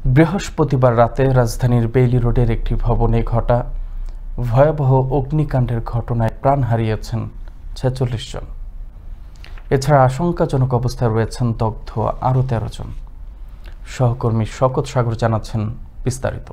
বৃহস্পতিবার রাতে রাজধানীর বেইলি রোডের একটি ভবনে ঘটা ভয়াবহ অগ্নিকাণ্ডের ঘটনায় প্রাণ হারিয়েছেন ৪৬ জন। এছাড়া আশঙ্কাজনক অবস্থায় রয়েছেন দগ্ধ আরও ১৩ জন। সহকর্মী শওকত সাগর জানাচ্ছেন বিস্তারিত।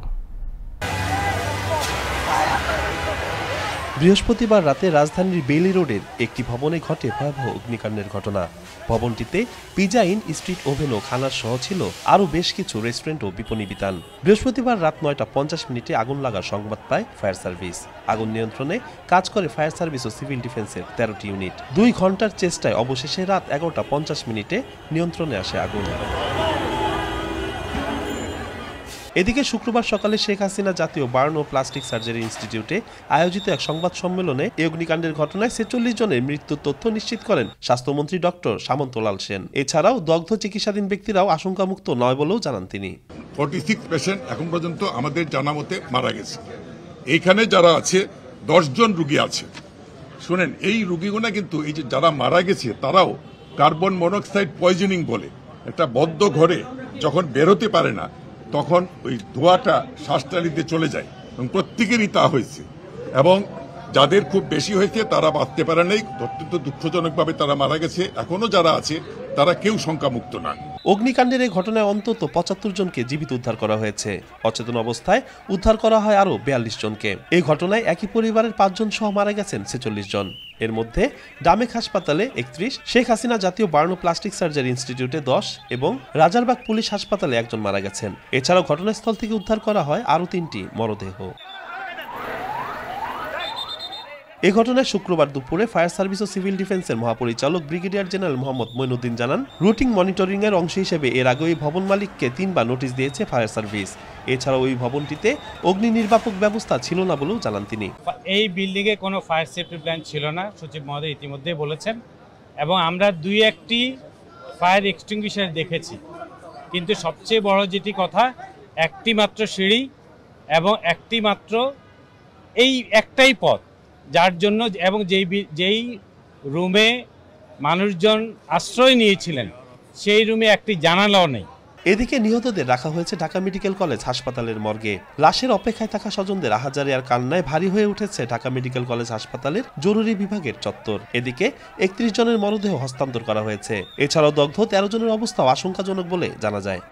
বৃহস্পতিবার রাতে রাজধানীর বেইলি রোডের একটি ভবনে ঘটে ভয়াবহ অগ্নিকাণ্ডের ঘটনা। ভবনটিতে পিজা ইন, স্ট্রিট ওভেন ও খানার সহ ছিল আরও বেশ কিছু রেস্টুরেন্ট ও বিপণী বিতান। বৃহস্পতিবার রাত ৯টা ৫০ আগুন লাগার সংবাদ পায় ফায়ার সার্ভিস। আগুন নিয়ন্ত্রণে কাজ করে ফায়ার সার্ভিস ও সিভিল ডিফেন্সের ১৩টি ইউনিট। ২ ঘন্টার চেষ্টায় অবশেষে রাত ১১টা ৫০ নিয়ন্ত্রণে আসে আগুন। এদিকে শুক্রবার সকালে শেখ হাসিনা জাতীয় বার্ন ও প্লাস্টিক সার্জারি ইনস্টিটিউটে আয়োজিত এক সংবাদ সম্মেলনে এই অগ্নিকাণ্ডের ঘটনায় ৪৬ জনের মৃত্যুর তথ্য নিশ্চিত করেন স্বাস্থ্যমন্ত্রী ডক্টর সামন্তলাল সেন। এছাড়াও দগ্ধ চিকিৎসাধীন ব্যক্তিরাও আশঙ্কামুক্ত নয় বলেও জানান তিনি। 46 পেশেন্ট এখন পর্যন্ত আমাদের জানা মতে মারা গেছে। এইখানে যারা আছে 10 জন রোগী আছে। শুনেন, এই রোগীগুলো কিন্তু এই যে যারা মারা গেছে তারাও কার্বন মনোক্সাইড পয়জনিং বলে একটা বদ্ধ ঘরে যখন বেরোতে পারে না তখন ওই ধোঁয়াটা শ্বাসনালীতে চলে যায় এবং প্রত্যেকেরই তা হয়েছে। এবং যাদের খুব বেশি হয়েছে তারা বাঁচতে পারে নাই, অত্যন্ত দুঃখজনকভাবে তারা মারা গেছে। এখনো যারা আছে তারা কেউ শঙ্কামুক্ত না। অগ্নিকাণ্ডের এই ঘটনায় অন্তত ৭৫ জনকে জীবিত উদ্ধার করা হয়েছে। অচেতন অবস্থায় উদ্ধার করা হয় আরও ৪২ জনকে। এই ঘটনায় একই পরিবারের ৫ জন সহ মারা গেছেন ৪৬ জন। এর মধ্যে ডামেক হাসপাতালে ৩১, শেখ হাসিনা জাতীয় বার্ন ও প্লাস্টিক সার্জারি ইনস্টিটিউটে ১০ এবং রাজারবাগ পুলিশ হাসপাতালে ১ জন মারা গেছেন। এছাড়াও ঘটনাস্থল থেকে উদ্ধার করা হয় আরও ৩টি মরদেহ। এই ঘটনায় শুক্রবার দুপুরে ফায়ার সার্ভিস ও সিভিল ডিফেন্সের মহাপরিচালক ব্রিগেডিয়ার জেনারেল মোহাম্মদ মঈনুদ্দিন জানান, রুটিন মনিটরিং এর অংশ হিসেবে এর আগে ওই ভবন মালিককে ৩বার নোটিশ দিয়েছে ফায়ার সার্ভিস। এছাড়াও ওই ভবনটিতে অগ্নি নির্বাপক ব্যবস্থা ছিল না বলেও জানান তিনি। এই বিল্ডিং এ কোনো ফায়ার সেফটি প্ল্যান ছিল না, সচিব মহোদয় ইতিমধ্যে বলেছেন, এবং আমরা ২-১টি ফায়ার এক্সটিংগুইশার দেখেছি। কিন্তু সবচেয়ে বড় যেটি কথা, একটি মাত্র সিঁড়ি এবং একটি মাত্র এই একটাই পথ, যার জন্য এবং যেই রুমে মানুষজন আশ্রয় নিয়েছিলেন সেই রুমে একটি জানালাও নেই। এদিকে নিহতদের রাখা হয়েছে ঢাকা মেডিকেল কলেজ হাসপাতালের মর্গে। লাশের অপেক্ষায় থাকা স্বজনদের আহাজারি আর কান্নায় ভারী হয়ে উঠেছে ঢাকা মেডিকেল কলেজ হাসপাতালের জরুরি বিভাগের চত্বর। এদিকে ৩১ জনের মরদেহ হস্তান্তর করা হয়েছে। এছাড়াও দগ্ধ ১৩ জনের অবস্থাও আশঙ্কাজনক বলে জানা যায়।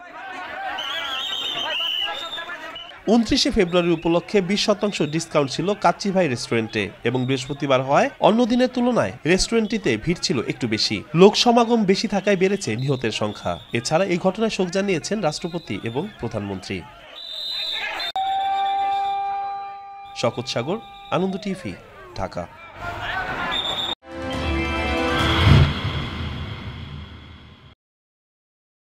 ২৯ ফেব্রুয়ারি উপলক্ষে ২০% ডিসকাউন্ট ছিল কাচ্চি ভাই রেস্টুরেন্টে এবং বৃহস্পতিবার হওয়ায় অন্য দিনের তুলনায় রেস্টুরেন্টটিতে ভিড় ছিল একটু বেশি। লোক সমাগম বেশি থাকায় বেড়েছে নিহতের সংখ্যা। এছাড়া এই ঘটনায় শোক জানিয়েছেন রাষ্ট্রপতি এবং প্রধানমন্ত্রী। শওকত সাগর, আনন্দ টিভি, ঢাকা।